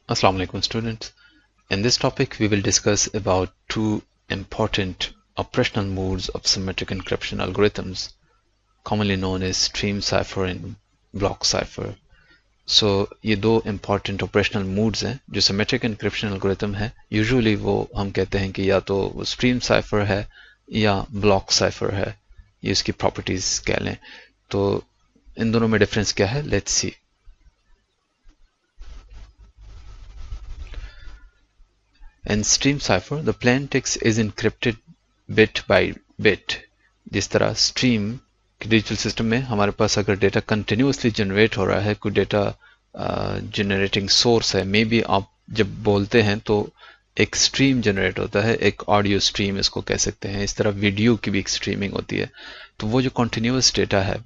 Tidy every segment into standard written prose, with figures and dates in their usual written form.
Assalamu alaikum students. In this topic we will discuss about two important operational modes of symmetric encryption algorithms commonly known as stream cipher and block cipher. So ये दो important operational modes हैं जो symmetric encryption algorithm है. Usually वो हम कहते हैं कि या तो वो stream cipher है या block cipher है. ये इसकी properties कह लें. तो इन दोनों में difference क्या है? Let's see. In stream cipher, the plain text is encrypted bit by bit. जिस तरह stream के डिजिटल सिस्टम में हमारे पास अगर डेटा कंटिन्यूसली जनरेट हो रहा है, कोई डेटा जनरेटिंग सोर्स है, मे बी आप जब बोलते हैं तो एक स्ट्रीम जनरेट होता है, एक ऑडियो स्ट्रीम इसको कह सकते हैं. इस तरह वीडियो की भी एक स्ट्रीमिंग होती है. तो वो जो कंटिन्यूस डेटा है,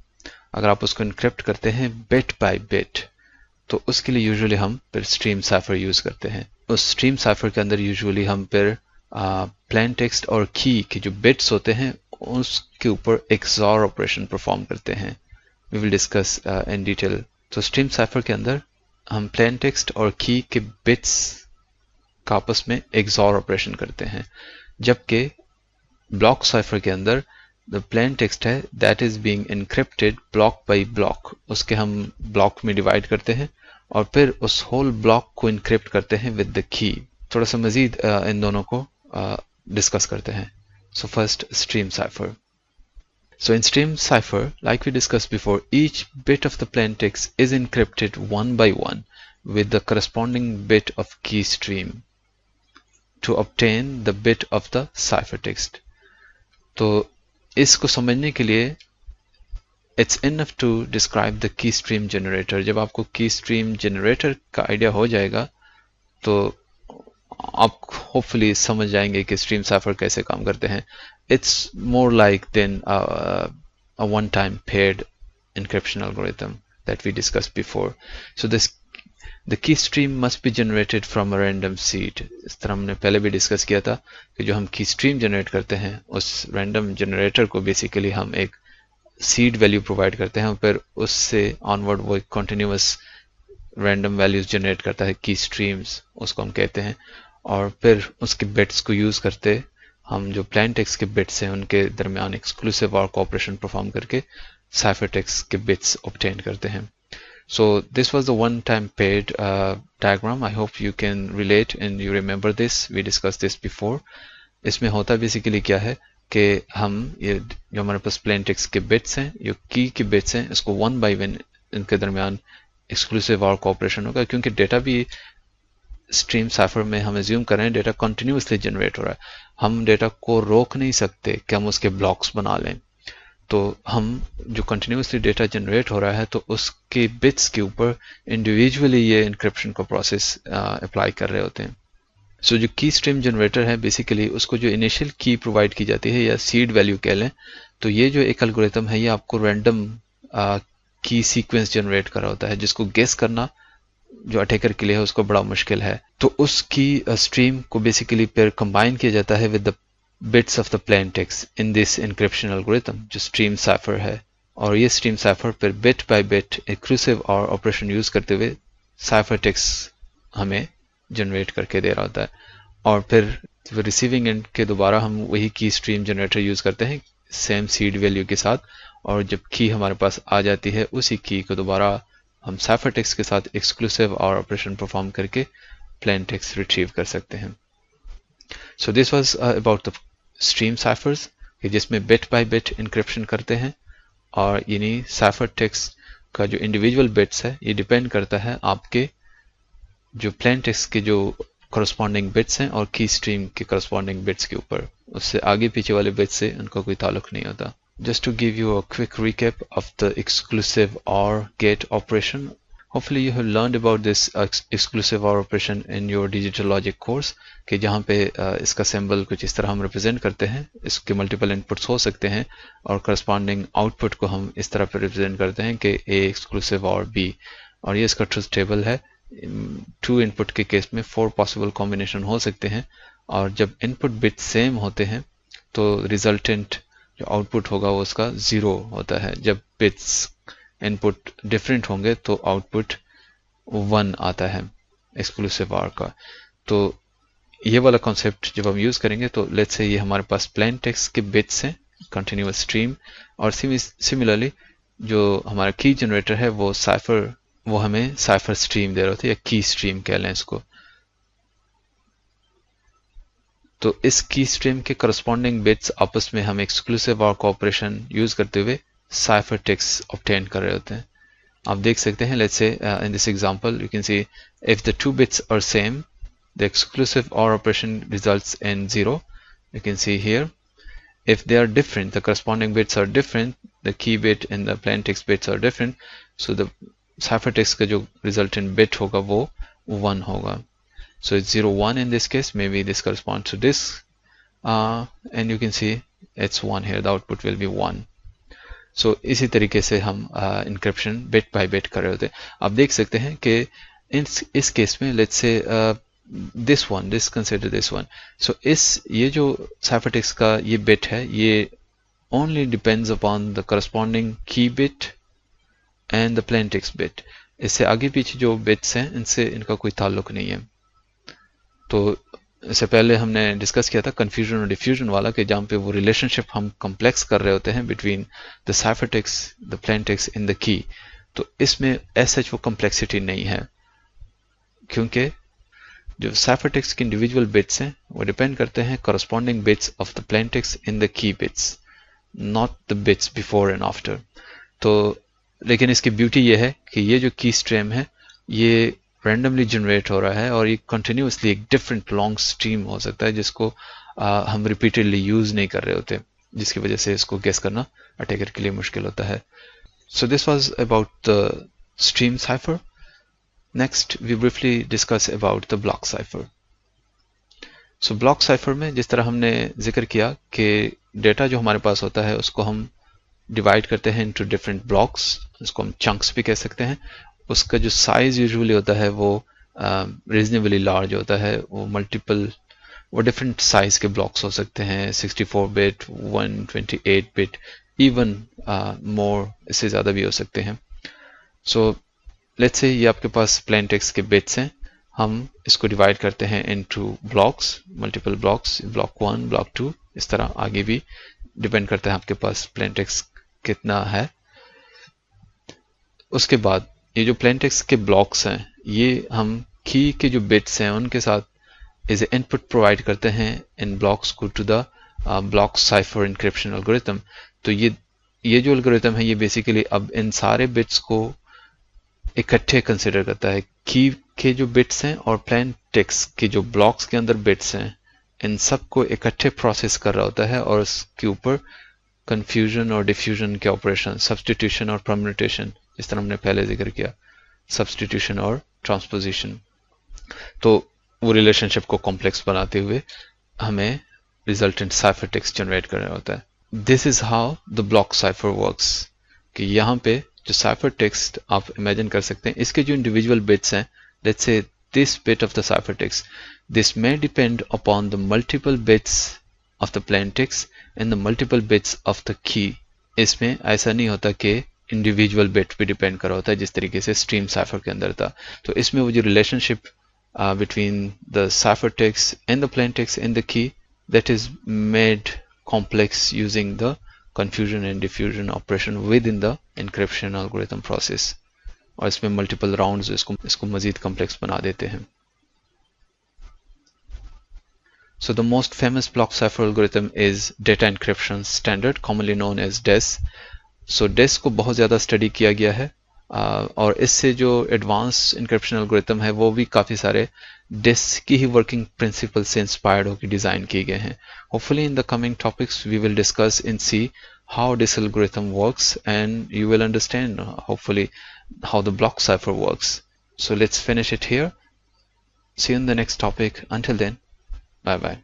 अगर आप उसको इनक्रिप्ट करते हैं बिट बाय बिट, तो उसके लिए यूजुअली हम फिर स्ट्रीम साइफर यूज करते हैं. उस स्ट्रीम साइफर के अंदर यूजुअली हम फिर प्लेन टेक्स्ट और की के जो बिट्स होते हैं उसके ऊपर XOR ऑपरेशन परफॉर्म करते हैं. We will discuss in detail. तो स्ट्रीम साइफर के अंदर हम प्लेन टेक्स्ट और की के बिट्स का आपस में XOR ऑपरेशन करते हैं, जबकि ब्लॉक साइफर के अंदर द प्लेन टेक्स्ट है that is being encrypted block bye block. उसके हम ब्लॉक में डिवाइड करते हैं और फिर उस होल ब्लॉक को इनक्रिप्ट करते हैं विद द की. थोड़ा सा मजीद इन दोनों को डिस्कस करते हैं. So first, stream cipher. So in stream cipher, like we discussed before, each bit of the plain text is encrypted one by one with the corresponding bit of key stream to obtain the bit of the ciphertext. तो इसको समझने के लिए it's enough to describe the key stream generator. जब आपको key stream generator का idea हो जाएगा तो आप होपफुली समझ जाएंगे कि स्ट्रीम साइफर कैसे काम करते हैं. It's more like then a one time paired encryption algorithm that we discussed before. So the key stream must be generated from a random seed. इस तरह हमने पहले भी डिस्कस किया था कि जो हम की स्ट्रीम जनरेट करते हैं उस रैंडम जनरेटर को बेसिकली हम एक सीड वैल्यू प्रोवाइड करते हैं और फिर उससे ऑनवर्ड वो एक कॉन्टिन्यूस रैंडम वैल्यूज जनरेट करता है, की स्ट्रीम्स उसको हम कहते हैं. और फिर उसके बिट्स को यूज करते हम जो प्लेन टेक्स्ट के बिट्स हैं उनके दरमियान एक्सक्लूसिव और कोऑपरेशन परफॉर्म करके साइफर टेक्स्ट के बिट्स ऑब्टेन करते हैं. So this was the one time paired diagram. I hope you can relate and you remember this. We discussed this before. इसमें होता बेसिकली क्या है कि हम ये जो हमारे पास प्लेन टेक्स्ट के बिट्स हैं, जो की के बिट्स हैं, इसको वन बाय वन इनके दरमियान एक्सक्लूसिव और कोऑपरेशन होगा, क्योंकि डेटा भी स्ट्रीम साइफर में हम एज्यूम कर रहे हैं डेटा कंटिन्यूसली जनरेट हो रहा है. हम डेटा को रोक नहीं सकते कि हम उसके ब्लॉक्स बना लें. तो हम जो कंटिन्यूसली डेटा जनरेट हो रहा है तो उसके बिट्स के ऊपर इंडिविजुअली ये इंक्रिप्शन का प्रोसेस अप्लाई कर रहे होते हैं. सो जो की स्ट्रीम जनरेटर है बेसिकली उसको जो इनिशियल की प्रोवाइड की जाती है या सीड वैल्यू कह लें, तो ये जो एक एल्गोरिथम है ये आपको रैंडम की सीक्वेंस जनरेट कर रहा होता है, जिसको गेस करना जो अटैकर के लिए है उसको बड़ा मुश्किल है. तो उसकी स्ट्रीम को बेसिकली फिर कंबाइन किया जाता है with the bits of the plain text in this encryption algorithm जो स्ट्रीम साइफर है. और ये स्ट्रीम साइफर फिर बिट बाय बिट एक्सक्लूसिव और ऑपरेशन यूज करते हुए साइफर टेक्स्ट हमें जनरेट करके दे रहा होता है. और फिर रिसीविंग एंड के दोबारा हम वही की स्ट्रीम जनरेटर यूज करते हैं सेम सीड वैल्यू के साथ, और जब की हमारे पास आ जाती है उसी की को दोबारा हम साइफर टेक्स्ट के साथ एक्सक्लूसिव और ऑपरेशन परफॉर्म करके प्लेन टेक्स्ट रिट्रीव कर सकते हैं. So this was about the stream cyphers जिसमें बिट बाय बिट इंक्रिप्शन करते हैं, और यानी साइफर टेक्स्ट का जो इंडिविजुअल बिट्स है ये डिपेंड करता है आपके जो प्लेन टेक्स्ट के जो करस्पॉन्डिंग बिट्स हैं और की स्ट्रीम के करस्पॉन्डिंग बिट्स के ऊपर. उससे आगे पीछे वाले बिट्स से उनका कोई ताल्लुक नहीं होता. Just to give you a quick recap of the exclusive OR gate operation. Hopefully you have learned about this exclusive OR operation in your digital logic course कि जहाँ पे इसका सिंबल कुछ इस तरह हम रिप्रेजेंट करते हैं, इसके मल्टीपल इनपुट्स हो सकते हैं और करस्पॉन्डिंग आउटपुट को हम इस तरह पे रिप्रेजेंट करते हैं कि A एक्सक्लूसिव और B. और ये इसका ट्रुथ टेबल है. 2 इनपुट के केस में 4 पॉसिबल कॉम्बिनेशन हो सकते हैं, और जब इनपुट बिट सेम होते हैं तो रिजल्टेंट जो आउटपुट होगा वो उसका 0 होता है. जब बिट्स इनपुट डिफरेंट होंगे तो आउटपुट 1 आता है. एक्सक्लूसिव आर का। तो ये वाला कॉन्सेप्ट जब हम यूज करेंगे तो लेट्स से ये हमारे पास प्लेन टेक्स्ट के बिट्स हैं, कंटिन्यूअस स्ट्रीम, और सिमिलरली जो हमारा की जनरेटर है वो साइफर, वो हमें साइफर स्ट्रीम दे रहे होते हैं, या की स्ट्रीम कह लें इसको। तो इस की स्ट्रीम के करस्पॉन्डिंग बिट्स आपस में हम एक्सक्लूसिव और कोऑपरेशन यूज करते हुए साइफर टेक्स्ट ऑब्टेन कर रहे होते हैं। आप देख सकते हैं, let's say in this example you can see if the two bits are same the exclusive OR operation results in 0. You can see here if they are different, the corresponding bits are different, the key bit and the plain text bits are different, so the ciphertext का जो resultant bit होगा वो 1 होगा. So it's 0 1 in this case, maybe this corresponds to this, and you can see it's 1 here, the output will be 1. So इसी तरीके से हम encryption bit by bit कर रहे होते हैं. आप देख सकते हैं कि इस केस में let's say this one, this consider this one. So ये जो ciphertext का ये bit है, ये only depends upon the corresponding key bit and the plain text bit. इससे आगे पीछे जो bits हैं इनसे इनका कोई ताल्लुक नहीं है. तो इससे पहले हमने डिस्कस किया था confusion और diffusion वाला, कि जहाँ पे वो relationship हम complex कर रहे होते हैं between the ciphertext, the plain text and the key. तो इसमें as such वो complexity नहीं है, क्योंकि जो ciphertext के इंडिविजुअल बिट्स हैं वो डिपेंड करते हैं corresponding bits of the plain text in the key bits, not the bits before and after. तो लेकिन इसकी ब्यूटी ये है कि ये जो की स्ट्रीम है ये randomly जनरेट हो रहा है, और ये कंटिन्यूसली एक डिफरेंट लॉन्ग स्ट्रीम हो सकता है जिसको हम रिपीटेडली यूज नहीं कर रहे होते, जिसकी वजह से इसको गेस करना अटैकर के लिए मुश्किल होता है. So this was about the stream cipher. Next, we briefly discuss about the block cipher. So block cipher में जिस तरह हमने जिक्र किया कि डेटा जो हमारे पास होता है उसको हम डिवाइड करते हैं into different blocks, उसको हम chunks भी कह सकते हैं. उसका जो साइज यूजुअली होता है वो reasonably large होता है, वो डिफरेंट साइज के ब्लॉक्स हो सकते हैं, 64 बिट, 128 बिट, इवन मोर, इससे ज़्यादा भी हो सकते हैं. So लेट्स से ये आपके पास प्लेन टेक्स्ट के बिट्स हैं, हम इसको डिवाइड करते हैं into blocks, multiple blocks, block 1, block 2, इस तरह आगे भी डिपेंड करता है आपके पास प्लेन टेक्स्ट कितना है. उसके बाद ये जो प्लेन टेक्स्ट के ब्लॉक्स हैं ये हम की के जो बिट्स हैं उनके साथ एज ए इनपुट प्रोवाइड करते हैं इन ब्लॉक्स को to the block cipher encryption algorithm. तो ये जो एल्गोरिथम है ये बेसिकली अब इन सारे बिट्स को इकट्ठे कंसिडर करता है, की के जो बिट्स हैं और प्लेन टेक्स्ट के जो ब्लॉक्स के अंदर बिट्स हैं, इन सब को इकट्ठे प्रोसेस कर रहा होता है, और उसके ऊपर कंफ्यूजन और डिफ्यूजन के ऑपरेशन, सब्स्टिट्यूशन और परम्यूटेशन, जिस तरह हमने पहले जिक्र किया, सब्स्टिट्यूशन और ट्रांसपोजिशन, तो वो रिलेशनशिप को कॉम्प्लेक्स बनाते हुए हमें रिजल्टेंट साइफर टेक्स्ट जनरेट करना होता है. This is how the block cipher works. कि यहाँ पे जो साइफर टेक्स्ट आप इमेजिन कर सकते हैं, इसके जो इंडिविजुअल बिट्स हैं, लेट्स से this bit of the cipher text, this may depend upon the multiple bits of the plain text and the multiple bits of the key. इसमें ऐसा नहीं होता कि इंडिविजुअल बिट पे डिपेंड कर रहा होता है जिस तरीके से स्ट्रीम साइफर के अंदर था. तो इसमें वो जो relationship between the cipher text and the plain text and the key, that is made complex using the confusion and diffusion operation within the encryption algorithm process. और इसमें multiple rounds इसको मजीद complex बना देते हैं. So the most famous block cipher algorithm is data encryption standard, commonly known as DES. So DES को बहुत ज़्यादा study किया गया है, और इससे जो एडवांस इंक्रिप्शन एल्गोरिथम है वो भी काफ़ी सारे DES की ही वर्किंग प्रिंसिपल से इंस्पायर्ड होकर डिज़ाइन किए गए हैं. Hopefully in the coming topics we will discuss and see how this algorithm works, and you will understand hopefully how the block cipher works. So let's finish it here. See you in the next topic. Until then, bye bye.